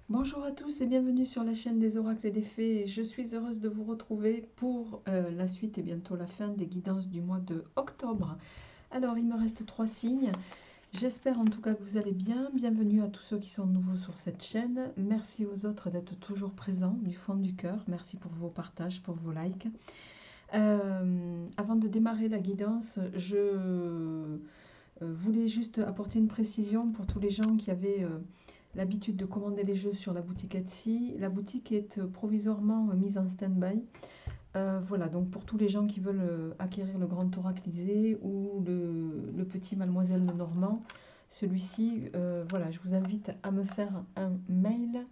Bonjour à tous et bienvenue sur la chaîne des oracles et des fées. Je suis heureuse de vous retrouver pour la suite et bientôt la fin des guidances du mois de octobre. Alors, il me reste 3 signes. J'espère en tout cas que vous allez bien. Bienvenue à tous ceux qui sont nouveaux sur cette chaîne. Merci aux autres d'être toujours présents du fond du cœur. Merci pour vos partages, pour vos likes. Avant de démarrer la guidance, je voulais juste apporter une précision pour tous les gens qui avaient l'habitude de commander les jeux sur la boutique Etsy. La boutique est provisoirement mise en stand-by. Voilà, donc pour tous les gens qui veulent acquérir le grand oraclisé ou le petit Mademoiselle Lenormand, celui-ci, voilà, je vous invite à me faire un mail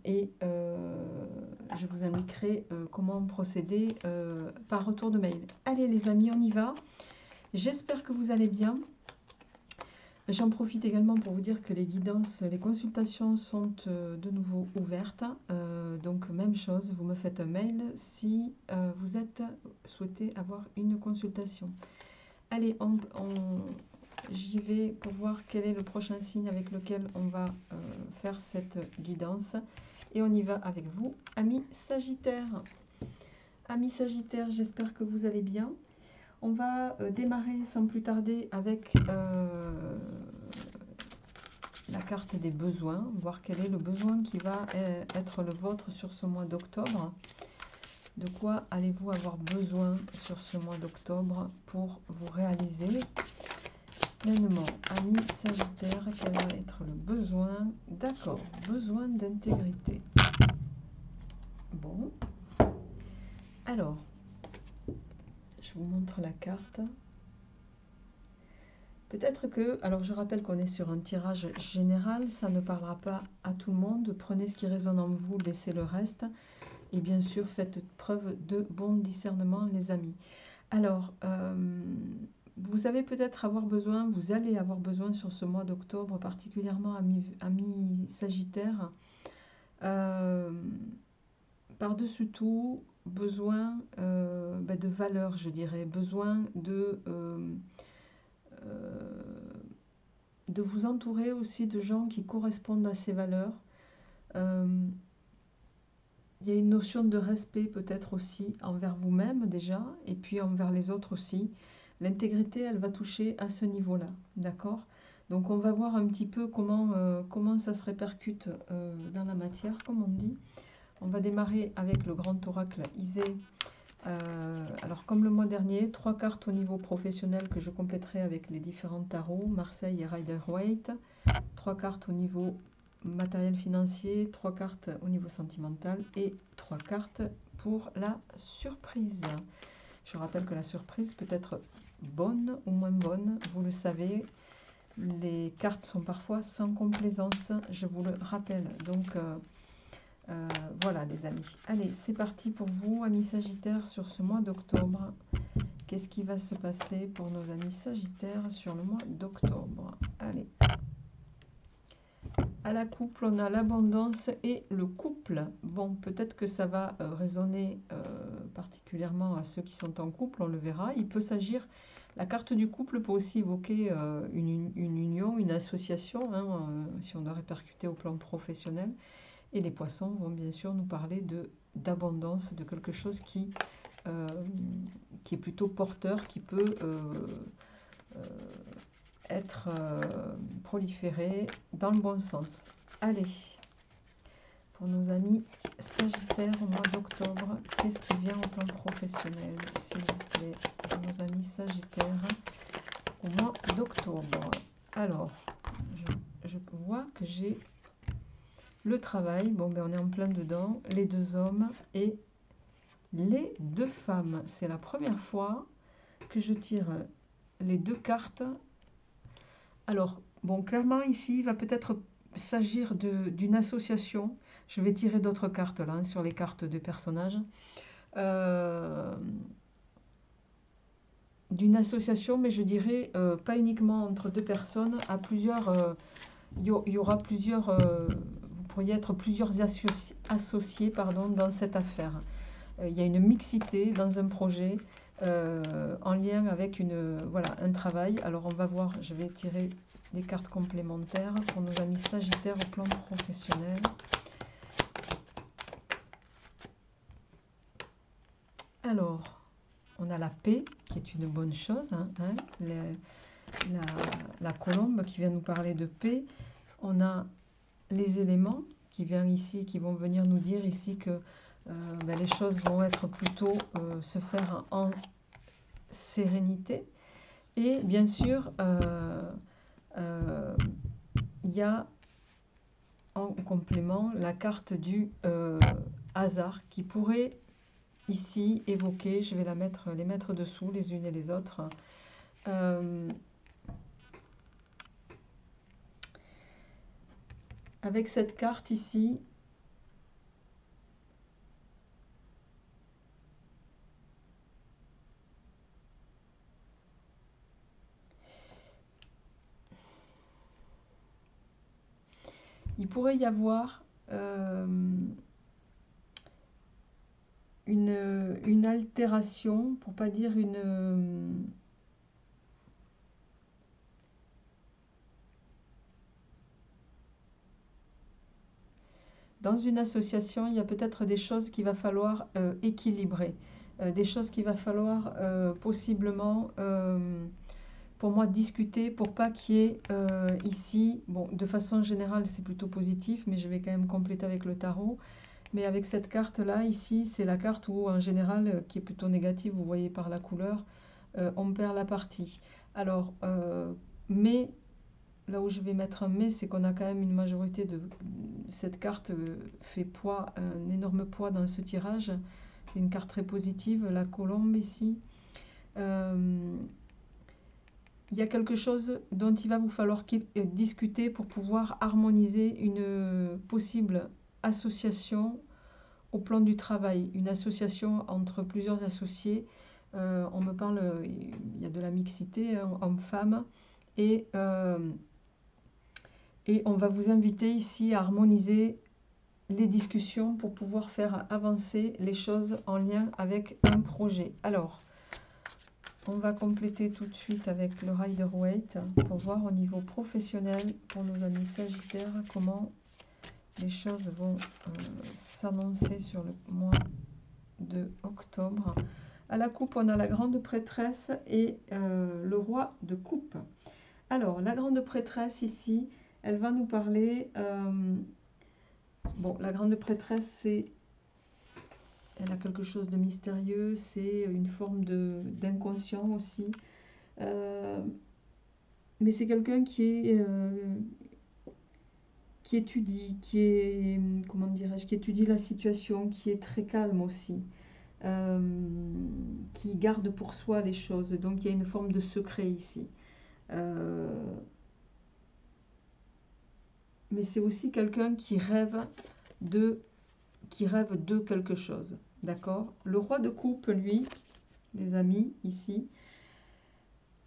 et je vous indiquerai comment procéder par retour de mail. Allez les amis, on y va. J'espère que vous allez bien. J'en profite également pour vous dire que les guidances, les consultations sont de nouveau ouvertes. Donc même chose, vous me faites un mail si vous souhaitez avoir une consultation. Allez, j'y vais pour voir quel est le prochain signe avec lequel on va faire cette guidance. Et on y va avec vous, amis Sagittaire. Amis Sagittaire, j'espère que vous allez bien. On va démarrer sans plus tarder avec la carte des besoins, voir quel est le besoin qui va être le vôtre sur ce mois d'octobre. De quoi allez-vous avoir besoin sur ce mois d'octobre pour vous réaliser pleinement? Amis Sagittaire, quel va être le besoin? D'accord, besoin d'intégrité. Bon. Alors, je vous montre la carte. Peut-être que, alors je rappelle qu'on est sur un tirage général, ça ne parlera pas à tout le monde. Prenez ce qui résonne en vous, laissez le reste. Et bien sûr, faites preuve de bon discernement, les amis. Alors, vous allez peut-être avoir besoin, vous allez avoir besoin sur ce mois d'octobre, particulièrement amis Sagittaire, par-dessus tout, besoin de valeur, je dirais, besoin de vous entourer aussi de gens qui correspondent à ces valeurs. Il y a une notion de respect peut-être aussi envers vous-même déjà, et puis envers les autres aussi. L'intégrité, elle va toucher à ce niveau-là, d'accord? Donc on va voir un petit peu comment ça se répercute dans la matière, comme on dit. On va démarrer avec le grand oracle Isée. Alors comme le mois dernier, 3 cartes au niveau professionnel que je compléterai avec les différents tarots, Marseille et Rider-Waite, 3 cartes au niveau matériel financier, 3 cartes au niveau sentimental et 3 cartes pour la surprise. Je rappelle que la surprise peut être bonne ou moins bonne, vous le savez, les cartes sont parfois sans complaisance, je vous le rappelle. Donc voilà les amis. Allez, c'est parti pour vous, amis Sagittaires, sur ce mois d'octobre. Qu'est-ce qui va se passer pour nos amis Sagittaires sur le mois d'octobre? Allez. À la couple, on a l'abondance et le couple. Bon, peut-être que ça va résonner particulièrement à ceux qui sont en couple, on le verra. Il peut s'agir, la carte du couple peut aussi évoquer une union, une association, hein, si on doit répercuter au plan professionnel. Et les poissons vont bien sûr nous parler d'abondance, de quelque chose qui est plutôt porteur, qui peut être proliféré dans le bon sens. Allez, pour nos amis Sagittaires au mois d'octobre, qu'est-ce qui vient au plan professionnel, s'il vous plaît, pour nos amis Sagittaires au mois d'octobre? Alors, je vois que j'ai le travail, bon ben on est en plein dedans, les 2 hommes et les 2 femmes. C'est la première fois que je tire les 2 cartes. Alors, bon, clairement ici, il va peut-être s'agir d'une association. Je vais tirer d'autres cartes là, hein, sur les cartes de personnages. D'une association, mais je dirais pas uniquement entre 2 personnes, à plusieurs. Il y aura plusieurs. Vous pourriez être plusieurs associés dans cette affaire. Il y a une mixité dans un projet. en lien avec voilà, un travail. Alors on va voir, je vais tirer des cartes complémentaires pour nos amis Sagittaires au plan professionnel. Alors, on a la paix, qui est une bonne chose, hein, la colombe qui vient nous parler de paix. On a les éléments qui viennent ici, qui vont venir nous dire ici que les choses vont être plutôt se faire en sérénité. Et bien sûr, il y a en complément la carte du hasard qui pourrait ici évoquer, je vais les mettre dessous les unes et les autres. Avec cette carte ici, il pourrait y avoir une altération, pour pas dire dans une association, il y a peut-être des choses qu'il va falloir équilibrer, des choses qu'il va falloir possiblement, pour moi, discuter pour pas qu'il y ait ici, bon, de façon générale, c'est plutôt positif, mais je vais quand même compléter avec le tarot. Mais avec cette carte-là, ici, c'est la carte où, en général, qui est plutôt négative, vous voyez par la couleur, on perd la partie. Alors, mais, là où je vais mettre un mais, c'est qu'on a quand même une majorité de... Cette carte fait poids, un énorme poids dans ce tirage. C'est une carte très positive, la colombe ici. Il y a quelque chose dont il va vous falloir discuter pour pouvoir harmoniser une possible association au plan du travail, une association entre plusieurs associés. On me parle, il y a de la mixité, hein, homme-femme, et on va vous inviter ici à harmoniser les discussions pour pouvoir faire avancer les choses en lien avec un projet. Alors, on va compléter tout de suite avec le Rider-Waite pour voir au niveau professionnel pour nos amis Sagittaires comment les choses vont s'annoncer sur le mois de octobre. À la coupe, on a la grande prêtresse et le roi de coupe. Alors, la grande prêtresse ici, elle va nous parler... bon, la grande prêtresse, c'est... Elle a quelque chose de mystérieux, c'est une forme d'inconscient aussi. Mais c'est quelqu'un qui étudie, comment dirais-je, qui étudie la situation, qui est très calme aussi, qui garde pour soi les choses. Donc il y a une forme de secret ici. Mais c'est aussi quelqu'un qui rêve de quelque chose. D'accord? Le roi de coupe, lui, les amis, ici,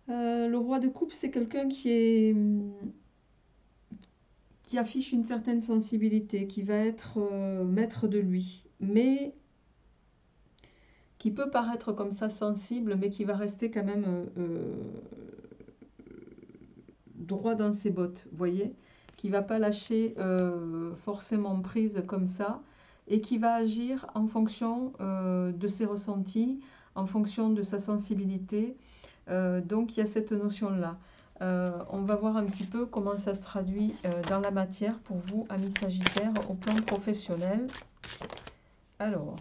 le roi de coupe, c'est quelqu'un qui affiche une certaine sensibilité, qui va être maître de lui, mais qui peut paraître comme ça sensible, mais qui va rester quand même droit dans ses bottes, vous voyez, qui va pas lâcher forcément prise comme ça, et qui va agir en fonction de ses ressentis, en fonction de sa sensibilité. Donc il y a cette notion-là. On va voir un petit peu comment ça se traduit dans la matière pour vous, amis Sagittaires, au plan professionnel. Alors,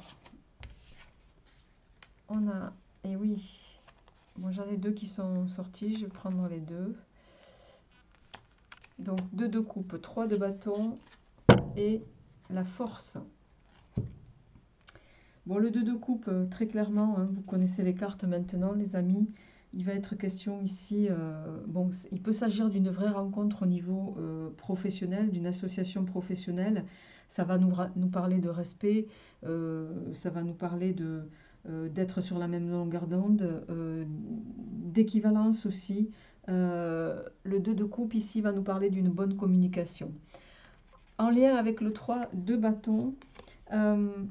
on a, et oui, bon, j'en ai deux qui sont sortis, je vais prendre les deux. Donc 2 de coupe, 3 de bâton et la force. Bon, le 2 de coupe, très clairement, hein, vous connaissez les cartes maintenant, les amis. Il va être question ici, bon, il peut s'agir d'une vraie rencontre au niveau professionnel, d'une association professionnelle. Ça va nous parler de respect, ça va nous parler d'être sur la même longueur d'onde, d'équivalence aussi. Le 2 de coupe ici va nous parler d'une bonne communication. En lien avec le 3 de bâton, le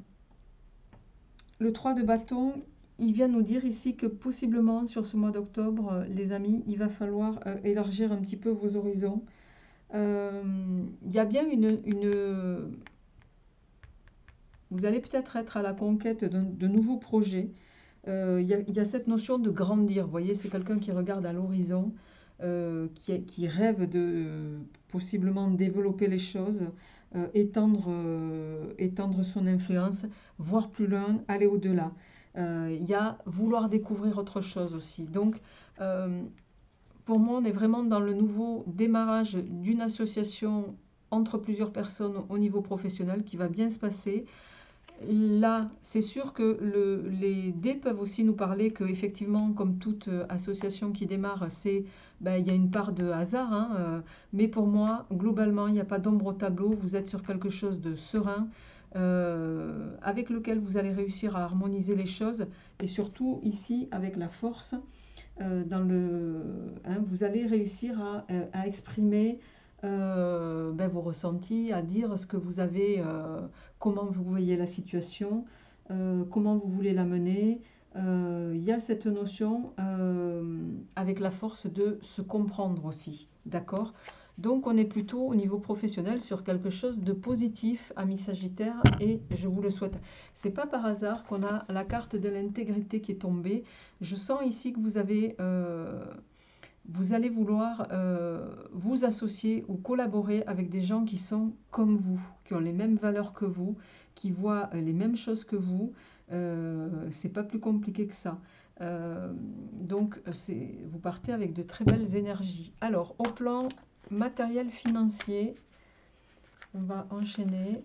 3 de bâton, il vient nous dire ici que possiblement sur ce mois d'octobre, les amis, il va falloir élargir un petit peu vos horizons. Il y a bien vous allez peut-être être à la conquête de nouveaux projets. Il y a cette notion de grandir. Vous voyez, c'est quelqu'un qui regarde à l'horizon, qui rêve de possiblement développer les choses, étendre son influence, voir plus loin, aller au-delà. Il y a vouloir découvrir autre chose aussi. Donc, pour moi, on est vraiment dans le nouveau démarrage d'une association entre plusieurs personnes au niveau professionnel qui va bien se passer. Là, c'est sûr que les dés peuvent aussi nous parler qu'effectivement, comme toute association qui démarre, il y a une part de hasard, hein, mais pour moi, globalement, il n'y a pas d'ombre au tableau. Vous êtes sur quelque chose de serein, avec lequel vous allez réussir à harmoniser les choses, et surtout ici, avec la force, vous allez réussir à exprimer vos ressentis, à dire ce que vous avez, comment vous voyez la situation, comment vous voulez la mener. Il y a cette notion avec la force de se comprendre aussi, d'accord? Donc on est plutôt au niveau professionnel sur quelque chose de positif, amis Sagittaire, et je vous le souhaite. C'est pas par hasard qu'on a la carte de l'intégrité qui est tombée. Je sens ici que vous allez vouloir vous associer ou collaborer avec des gens qui sont comme vous, qui ont les mêmes valeurs que vous, qui voient les mêmes choses que vous. C'est pas plus compliqué que ça. Donc, vous partez avec de très belles énergies. Alors, au plan matériel financier, on va enchaîner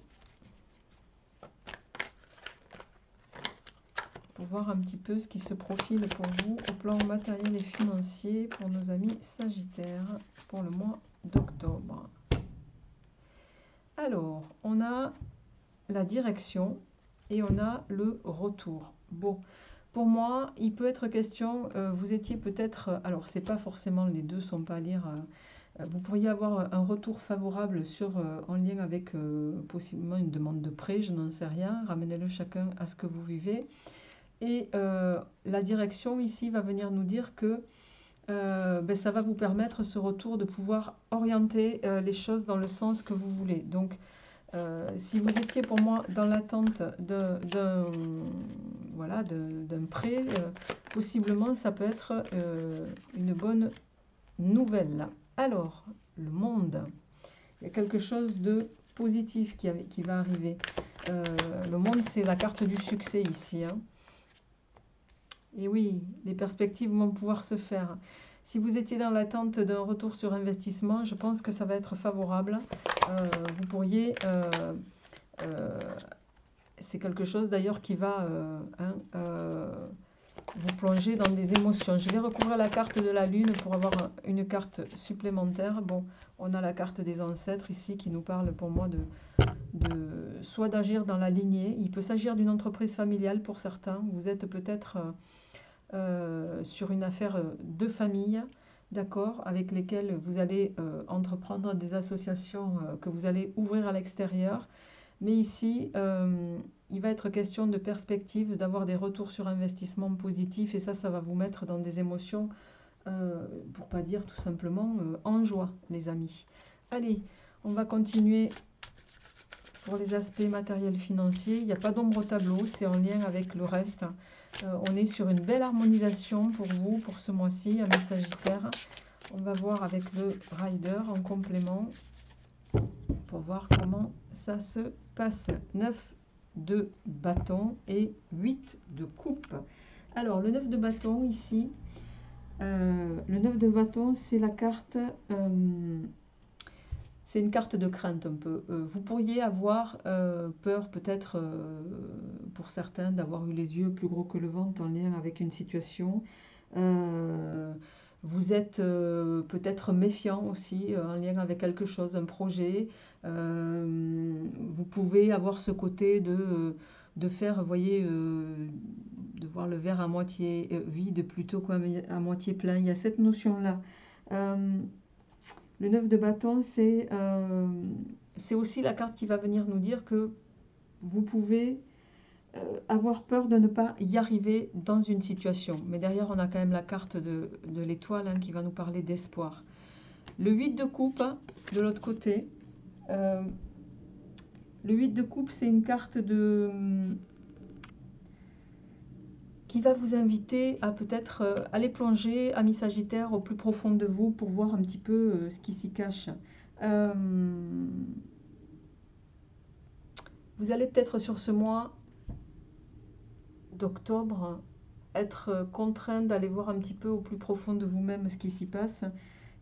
pour voir un petit peu ce qui se profile pour vous au plan matériel et financier pour nos amis Sagittaires pour le mois d'octobre. Alors, on a la direction et on a le retour. Bon, pour moi, il peut être question, vous étiez peut-être, alors c'est pas forcément, les deux sont pas à lire, vous pourriez avoir un retour favorable en lien avec possiblement une demande de prêt, je n'en sais rien, ramenez-le chacun à ce que vous vivez. Et la direction ici va venir nous dire que ça va vous permettre ce retour de pouvoir orienter les choses dans le sens que vous voulez. Donc, si vous étiez pour moi dans l'attente d'un prêt, possiblement ça peut être une bonne nouvelle. Alors, le monde, il y a quelque chose de positif qui va arriver. Le monde, c'est la carte du succès ici, hein. Et oui, les perspectives vont pouvoir se faire. Si vous étiez dans l'attente d'un retour sur investissement, je pense que ça va être favorable. Vous pourriez... c'est quelque chose d'ailleurs qui va vous plonger dans des émotions. Je vais recouvrir la carte de la Lune pour avoir une carte supplémentaire. Bon, on a la carte des ancêtres ici qui nous parle pour moi soit d'agir dans la lignée. Il peut s'agir d'une entreprise familiale pour certains. Vous êtes peut-être... sur une affaire de famille, d'accord, avec lesquelles vous allez entreprendre des associations que vous allez ouvrir à l'extérieur. Mais ici, il va être question de perspective, d'avoir des retours sur investissement positifs, et ça va vous mettre dans des émotions, pour pas dire tout simplement en joie, les amis. Allez, on va continuer pour les aspects matériels financiers. Il n'y a pas d'ombre au tableau, c'est en lien avec le reste. On est sur une belle harmonisation pour vous, pour ce mois-ci, amis Sagittaire. On va voir avec le Rider en complément pour voir comment ça se passe. 9 de bâton et 8 de coupe. Alors, le 9 de bâton ici, le 9 de bâton, c'est la carte... c'est une carte de crainte un peu. Vous pourriez avoir peur peut-être pour certains d'avoir eu les yeux plus gros que le ventre en lien avec une situation. Vous êtes peut-être méfiant aussi en lien avec quelque chose, un projet. Vous pouvez avoir ce côté de faire, vous voyez, de voir le verre à moitié vide plutôt qu'à moitié plein. Il y a cette notion-là. Le 9 de bâton, c'est aussi la carte qui va venir nous dire que vous pouvez avoir peur de ne pas y arriver dans une situation. Mais derrière, on a quand même la carte de l'étoile hein, qui va nous parler d'espoir. Le 8 de coupe, hein, de l'autre côté. Le 8 de coupe, c'est une carte qui va vous inviter à peut-être aller plonger, ami Sagittaire, au plus profond de vous pour voir un petit peu ce qui s'y cache. Vous allez peut-être sur ce mois d'octobre être contraint d'aller voir un petit peu au plus profond de vous-même ce qui s'y passe.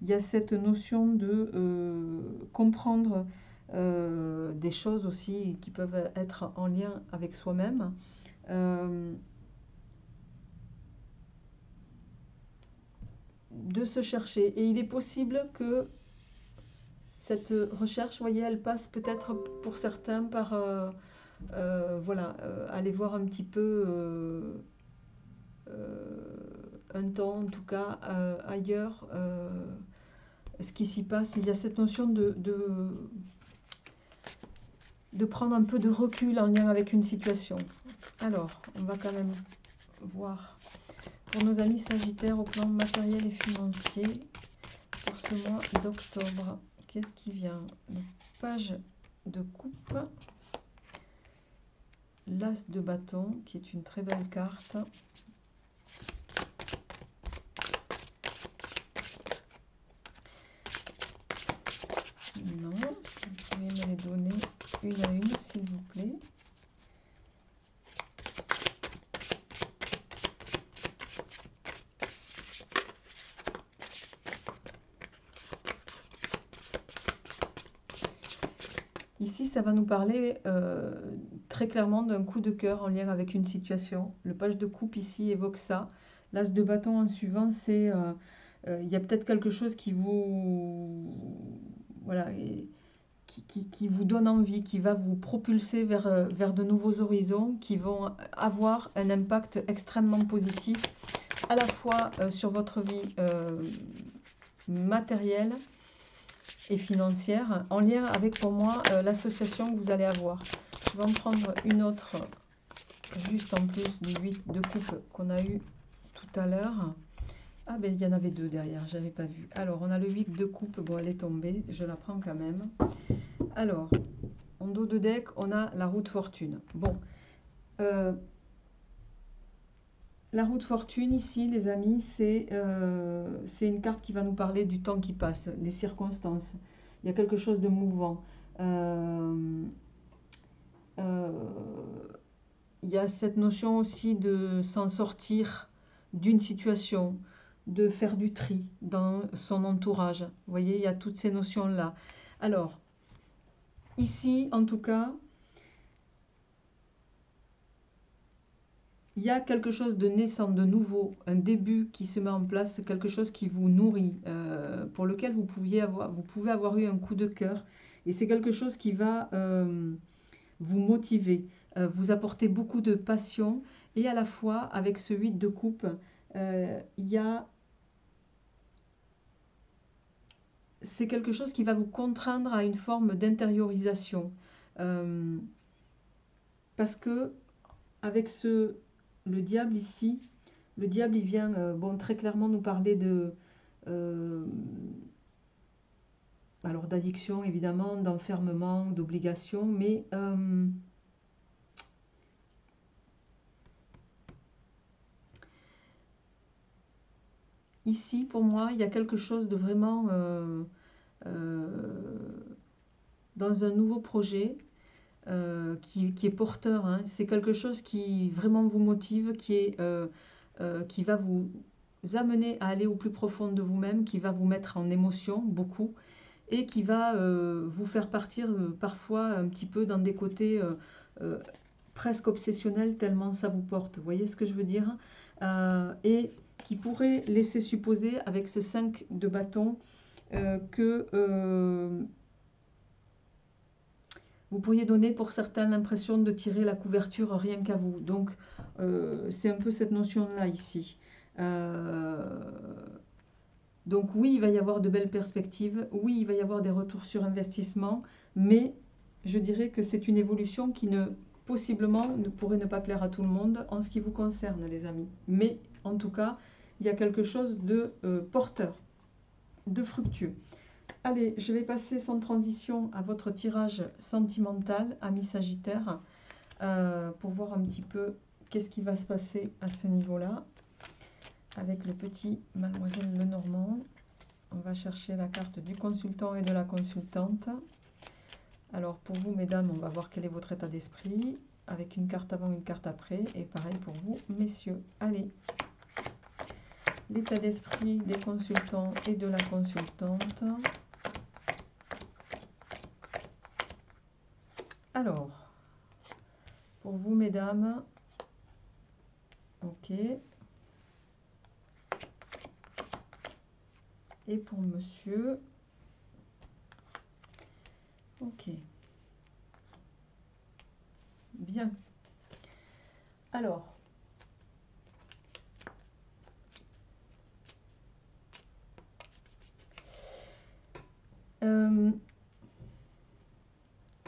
Il y a cette notion de comprendre des choses aussi qui peuvent être en lien avec soi-même. De se chercher. Et il est possible que cette recherche, vous voyez, elle passe peut-être pour certains par voilà, aller voir un petit peu un temps, en tout cas ailleurs, ce qui s'y passe. Il y a cette notion de prendre un peu de recul en lien avec une situation. Alors, on va quand même voir pour nos amis Sagittaires au plan matériel et financier pour ce mois d'octobre. Qu'est-ce qui vient? La page de coupe, l'as de bâton, qui est une très belle carte. Non, vous pouvez me les donner une à une, s'il vous plaît. Ici, ça va nous parler très clairement d'un coup de cœur en lien avec une situation. Le page de coupe ici évoque ça. L'as de bâton en suivant, c'est il y a peut-être quelque chose qui vous voilà, qui vous donne envie, qui va vous propulser vers de nouveaux horizons, qui vont avoir un impact extrêmement positif à la fois sur votre vie matérielle et financière, en lien avec, pour moi, l'association que vous allez avoir. Je vais en prendre une autre, juste en plus du 8 de coupe qu'on a eu tout à l'heure. Ah ben il y en avait deux derrière, j'avais pas vu. Alors on a le 8 de coupe, bon elle est tombée, je la prends quand même. Alors, en dos de deck, on a la roue de fortune. Bon, la roue de fortune ici, les amis, c'est une carte qui va nous parler du temps qui passe, les circonstances. Il y a quelque chose de mouvant. Il y a cette notion aussi de s'en sortir d'une situation, de faire du tri dans son entourage. Vous voyez, il y a toutes ces notions-là. Alors, ici, en tout cas, il y a quelque chose de naissant, de nouveau, un début qui se met en place, quelque chose qui vous nourrit, pour lequel vous pouvez avoir eu un coup de cœur. Et c'est quelque chose qui va vous motiver, vous apporter beaucoup de passion. Et à la fois, avec ce 8 de coupe, il y a... C'est quelque chose qui va vous contraindre à une forme d'intériorisation. Parce que, avec le diable ici, le diable il vient bon, très clairement nous parler de alors d'addiction évidemment, d'enfermement, d'obligation, mais ici pour moi il y a quelque chose de vraiment dans un nouveau projet qui est porteur, hein. C'est quelque chose qui vraiment vous motive, qui va vous amener à aller au plus profond de vous-même, qui va vous mettre en émotion beaucoup et qui va vous faire partir parfois un petit peu dans des côtés presque obsessionnels tellement ça vous porte. Vous voyez ce que je veux dire? Et qui pourrait laisser supposer avec ce 5 de bâton que vous pourriez donner pour certains l'impression de tirer la couverture rien qu'à vous. Donc, c'est un peu cette notion-là ici. Donc oui, il va y avoir de belles perspectives. Oui, il va y avoir des retours sur investissement. Mais je dirais que c'est une évolution qui ne possiblement pourrait ne pas plaire à tout le monde en ce qui vous concerne, les amis. Mais en tout cas, il y a quelque chose de porteur, de fructueux. Allez, je vais passer sans transition à votre tirage sentimental, amis Sagittaire, pour voir un petit peu qu'est-ce qui va se passer à ce niveau-là. Avec le petit Mademoiselle Lenormand, on va chercher la carte du consultant et de la consultante. Alors pour vous, mesdames, on va voir quel est votre état d'esprit, avec une carte avant, une carte après, et pareil pour vous, messieurs. Allez, l'état d'esprit des consultants et de la consultante. Alors, pour vous, mesdames, ok. Et pour monsieur, ok. Bien. Alors,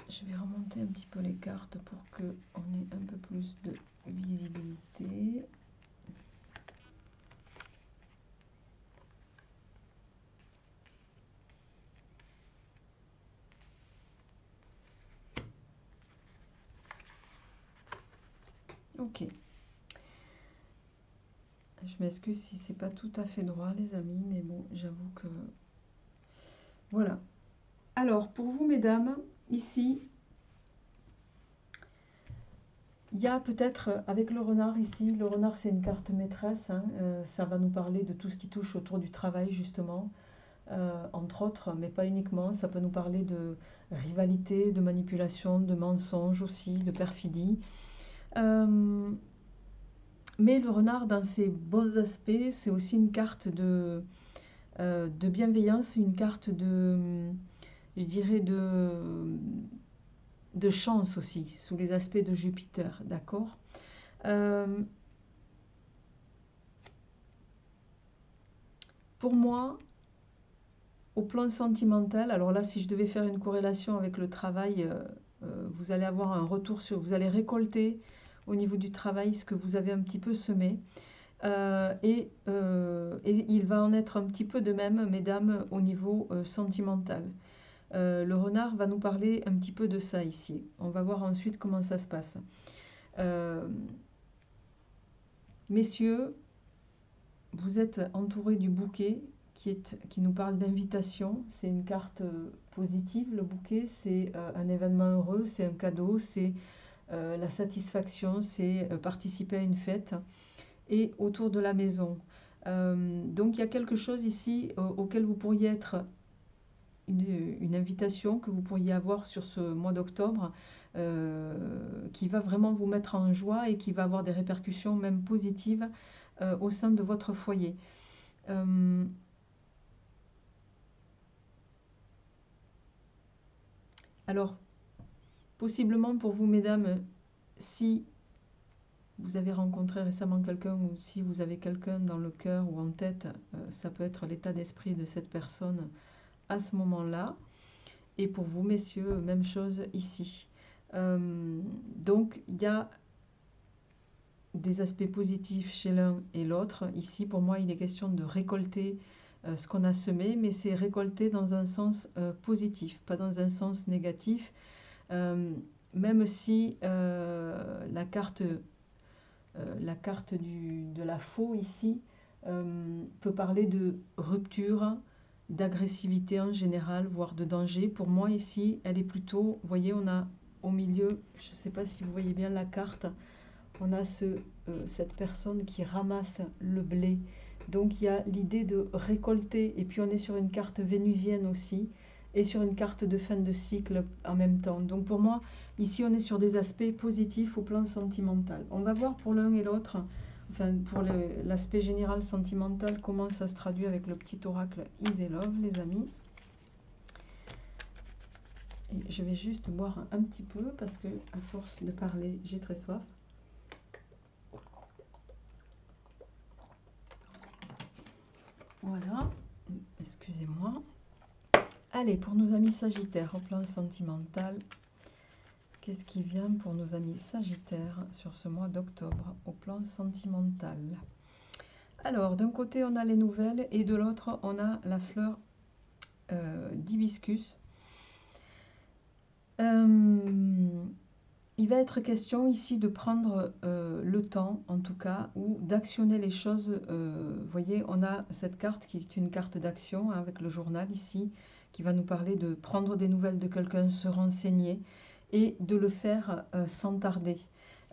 je vais remonter un petit peu les cartes pour qu'on ait un peu plus de visibilité. Ok. Je m'excuse si c'est pas tout à fait droit, les amis, mais bon, j'avoue que... Voilà. Alors, pour vous, mesdames, ici, il y a peut-être, avec le renard ici, le renard, c'est une carte maîtresse, hein, ça va nous parler de tout ce qui touche autour du travail, justement, entre autres, mais pas uniquement. Ça peut nous parler de rivalité, de manipulation, de mensonge aussi, de perfidie. Mais le renard, dans ses bons aspects, c'est aussi une carte de bienveillance, une carte je dirais, de chance aussi, sous les aspects de Jupiter, d'accord. Pour moi, au plan sentimental, alors là, si je devais faire une corrélation avec le travail, vous allez avoir un retour vous allez récolter au niveau du travail ce que vous avez un petit peu semé. Et il va en être un petit peu de même, mesdames, au niveau sentimental. Le renard va nous parler un petit peu de ça ici. On va voir ensuite comment ça se passe. Messieurs, vous êtes entourés du bouquet qui nous parle d'invitation. C'est une carte positive, le bouquet. C'est un événement heureux, c'est un cadeau, c'est la satisfaction, c'est participer à une fête. Et autour de la maison. Donc il y a quelque chose ici auquel vous pourriez être une invitation que vous pourriez avoir sur ce mois d'octobre qui va vraiment vous mettre en joie et qui va avoir des répercussions même positives au sein de votre foyer. Alors, possiblement pour vous, mesdames, si vous avez rencontré récemment quelqu'un ou si vous avez quelqu'un dans le cœur ou en tête, ça peut être l'état d'esprit de cette personne à ce moment-là. Et pour vous, messieurs, même chose ici. Donc, il y a des aspects positifs chez l'un et l'autre. Ici, pour moi, il est question de récolter ce qu'on a semé, mais c'est récolter dans un sens positif, pas dans un sens négatif. Même si la carte de la faux ici peut parler de rupture, d'agressivité en général, voire de danger. Pour moi ici, elle est plutôt, vous voyez, on a au milieu, je ne sais pas si vous voyez bien la carte, on a cette personne qui ramasse le blé. Donc il y a l'idée de récolter, et puis on est sur une carte vénusienne aussi, et sur une carte de fin de cycle en même temps. Donc pour moi, ici on est sur des aspects positifs au plan sentimental. On va voir pour l'un et l'autre, enfin pour l'aspect général sentimental, comment ça se traduit avec le petit oracle Is et Love, les amis. Et je vais juste boire un petit peu parce que à force de parler, j'ai très soif. Voilà, excusez-moi. Allez, pour nos amis Sagittaires, au plan sentimental, Qu'est-ce qui vient pour nos amis Sagittaires sur ce mois d'octobre au plan sentimental? Alors, d'un côté, on a les nouvelles et de l'autre, on a la fleur d'hibiscus. Il va être question ici de prendre le temps, en tout cas, ou d'actionner les choses. Vous voyez, on a cette carte qui est une carte d'action hein, avec le journal ici, qui va nous parler de prendre des nouvelles de quelqu'un, se renseigner et de le faire sans tarder.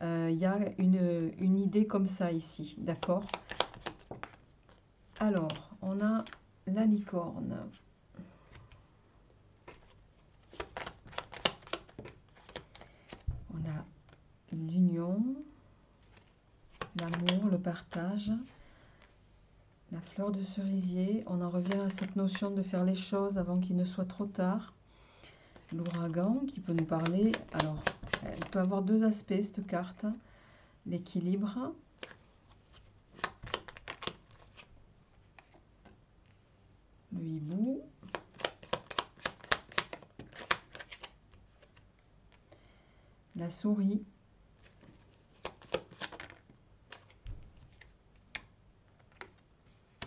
Il y a une idée comme ça ici, d'accord? Alors, on a la licorne. On a l'union, l'amour, le partage, la fleur de cerisier. On en revient à cette notion de faire les choses avant qu'il ne soit trop tard. L'ouragan qui peut nous parler. Alors, elle peut avoir deux aspects cette carte. L'équilibre. Le hibou. La souris.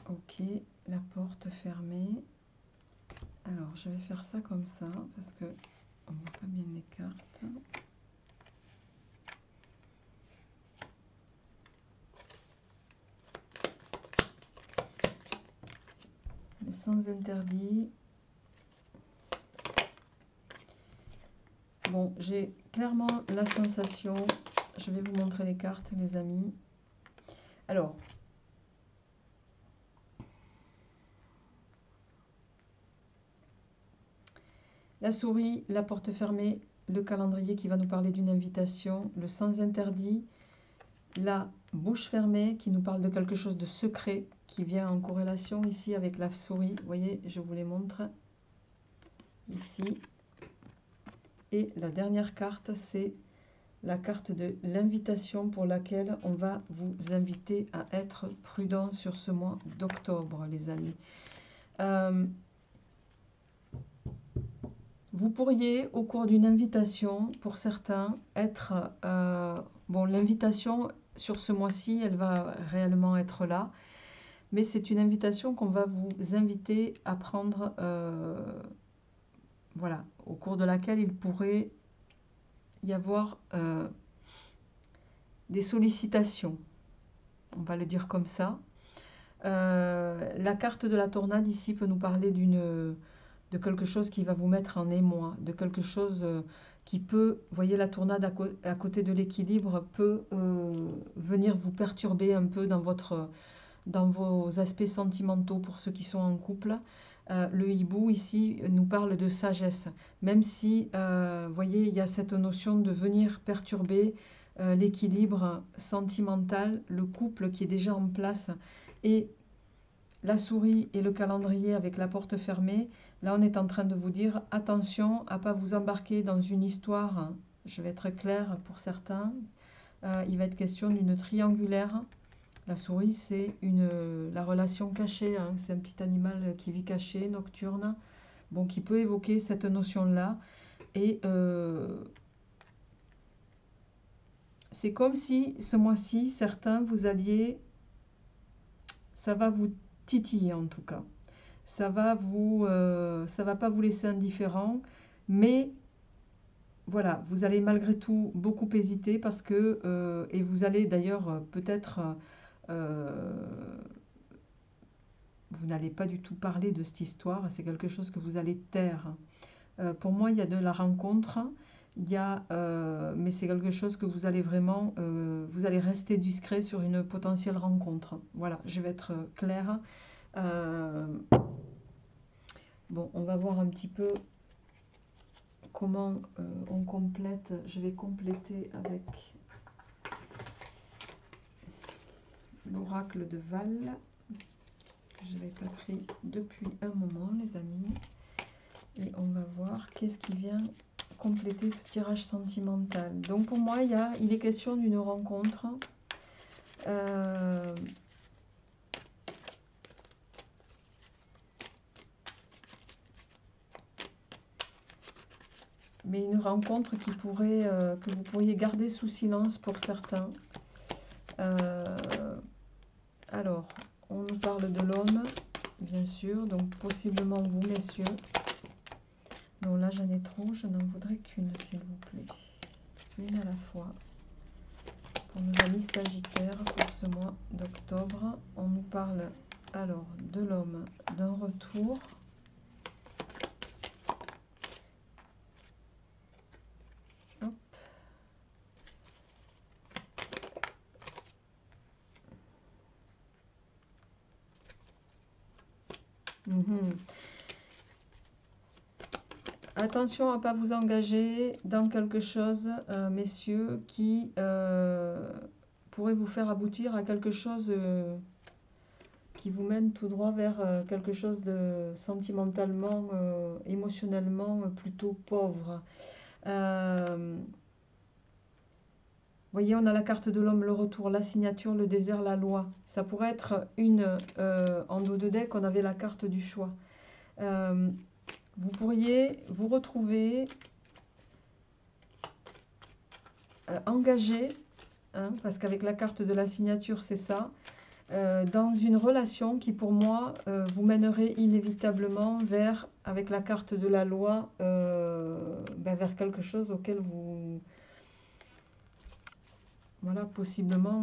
Ok, la porte fermée. Alors, je vais faire ça comme ça, parce que on voit pas bien les cartes. Le sans interdit. Bon, j'ai clairement la sensation, je vais vous montrer les cartes, les amis. Alors, la souris, la porte fermée, le calendrier qui va nous parler d'une invitation, le sans interdit, la bouche fermée qui nous parle de quelque chose de secret qui vient en corrélation ici avec la souris. Vous voyez, je vous les montre ici. Et la dernière carte, c'est la carte de l'invitation pour laquelle on va vous inviter à être prudent sur ce mois d'octobre, les amis. Vous pourriez, au cours d'une invitation, pour certains, être... bon, l'invitation sur ce mois-ci, elle va réellement être là, mais c'est une invitation qu'on va vous inviter à prendre, voilà, au cours de laquelle il pourrait y avoir des sollicitations, on va le dire comme ça. La carte de la tornade ici peut nous parler de quelque chose qui va vous mettre en émoi, de quelque chose qui peut, vous voyez la tornade à côté de l'équilibre, peut venir vous perturber un peu dans vos aspects sentimentaux pour ceux qui sont en couple. Le hibou ici nous parle de sagesse, même si, vous voyez, il y a cette notion de venir perturber l'équilibre sentimental, le couple qui est déjà en place, et la souris et le calendrier avec la porte fermée. Là, on est en train de vous dire attention à ne pas vous embarquer dans une histoire, je vais être claire pour certains, il va être question d'une triangulaire. La souris, c'est la relation cachée, hein. C'est un petit animal qui vit caché, nocturne, bon, qui peut évoquer cette notion-là. Et c'est comme si ce mois-ci, certains, vous alliez, ça va vous titiller en tout cas. Ça va pas vous laisser indifférent, mais voilà, vous allez malgré tout beaucoup hésiter parce que, et vous allez d'ailleurs peut-être, vous n'allez pas du tout parler de cette histoire, c'est quelque chose que vous allez taire. Pour moi, il y a de la rencontre, mais c'est quelque chose que vous allez vraiment, vous allez rester discret sur une potentielle rencontre. Voilà, je vais être claire. Bon, on va voir un petit peu comment on complète. Je vais compléter avec l'oracle de Val, que je n'avais pas pris depuis un moment, les amis. Et on va voir qu'est-ce qui vient compléter ce tirage sentimental. Donc pour moi, il est question d'une rencontre. mais une rencontre qui pourrait, que vous pourriez garder sous silence pour certains. Alors, on nous parle de l'homme, bien sûr, donc possiblement vous, messieurs. Non, là j'en ai trop, je n'en voudrais qu'une, s'il vous plaît. Une à la fois. Pour nos amis sagittaires, pour ce mois d'octobre, on nous parle alors de l'homme, d'un retour. Hop. Attention à ne pas vous engager dans quelque chose, messieurs, qui pourrait vous faire aboutir à quelque chose qui vous mène tout droit vers quelque chose de sentimentalement, émotionnellement plutôt pauvre. Voyez, on a la carte de l'homme, le retour, la signature, le désert, la loi. Ça pourrait être une... en dos de deck, on avait la carte du choix. Vous pourriez vous retrouver engagé, hein, parce qu'avec la carte de la signature, c'est ça, dans une relation qui, pour moi, vous mènerait inévitablement vers, avec la carte de la loi, vers quelque chose auquel vous... Voilà, possiblement,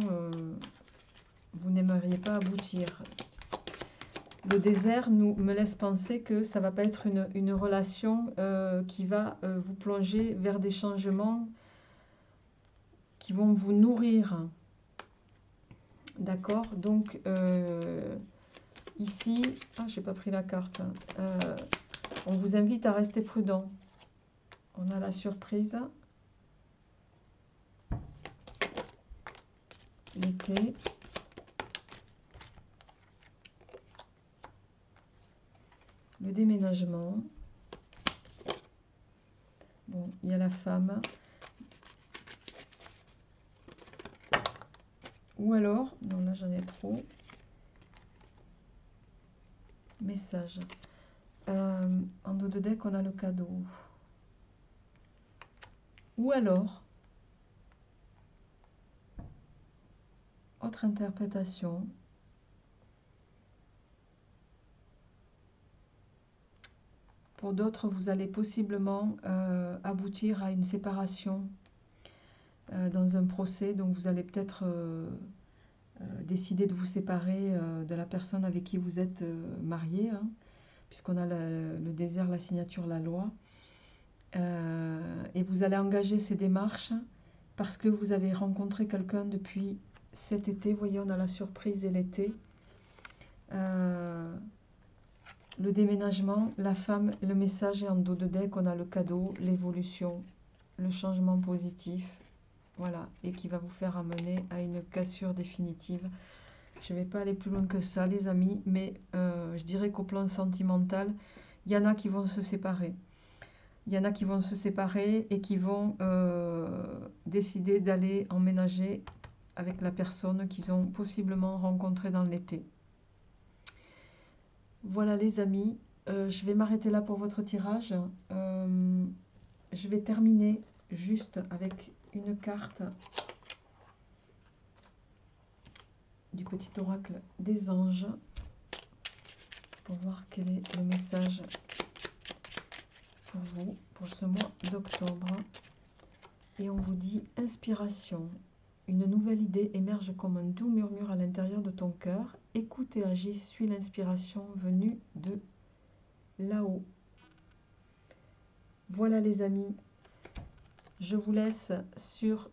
vous n'aimeriez pas aboutir. Le désert me laisse penser que ça ne va pas être une relation qui va vous plonger vers des changements qui vont vous nourrir. D'accord? Donc, ici, je n'ai pas pris la carte. On vous invite à rester prudent. On a la surprise. L'été. Le déménagement. Bon, il y a la femme. Ou alors, non là j'en ai trop. Message. En dos de deck, on a le cadeau. Ou alors, autre interprétation. Pour d'autres, vous allez possiblement aboutir à une séparation dans un procès. Donc, vous allez peut-être décider de vous séparer de la personne avec qui vous êtes marié, hein, puisqu'on a le désert, la signature, la loi. Et vous allez engager ces démarches parce que vous avez rencontré quelqu'un depuis cet été. Vous voyez, on a la surprise et l'été. Le déménagement, la femme, le message est en dos de deck, on a le cadeau, l'évolution, le changement positif, voilà, et qui va vous faire amener à une cassure définitive. Je ne vais pas aller plus loin que ça, les amis, mais je dirais qu'au plan sentimental, il y en a qui vont se séparer. Il y en a qui vont se séparer et qui vont décider d'aller emménager avec la personne qu'ils ont possiblement rencontrée dans l'été. Voilà les amis, je vais m'arrêter là pour votre tirage. Je vais terminer juste avec une carte du petit oracle des anges pour voir quel est le message pour vous pour ce mois d'octobre. Et on vous dit inspiration. Une nouvelle idée émerge comme un doux murmure à l'intérieur de ton cœur. Écoute et agis, suis l'inspiration venue de là-haut. Voilà les amis, je vous laisse sur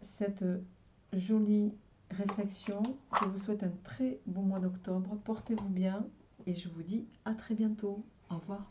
cette jolie réflexion. Je vous souhaite un très bon mois d'octobre. Portez-vous bien et je vous dis à très bientôt. Au revoir.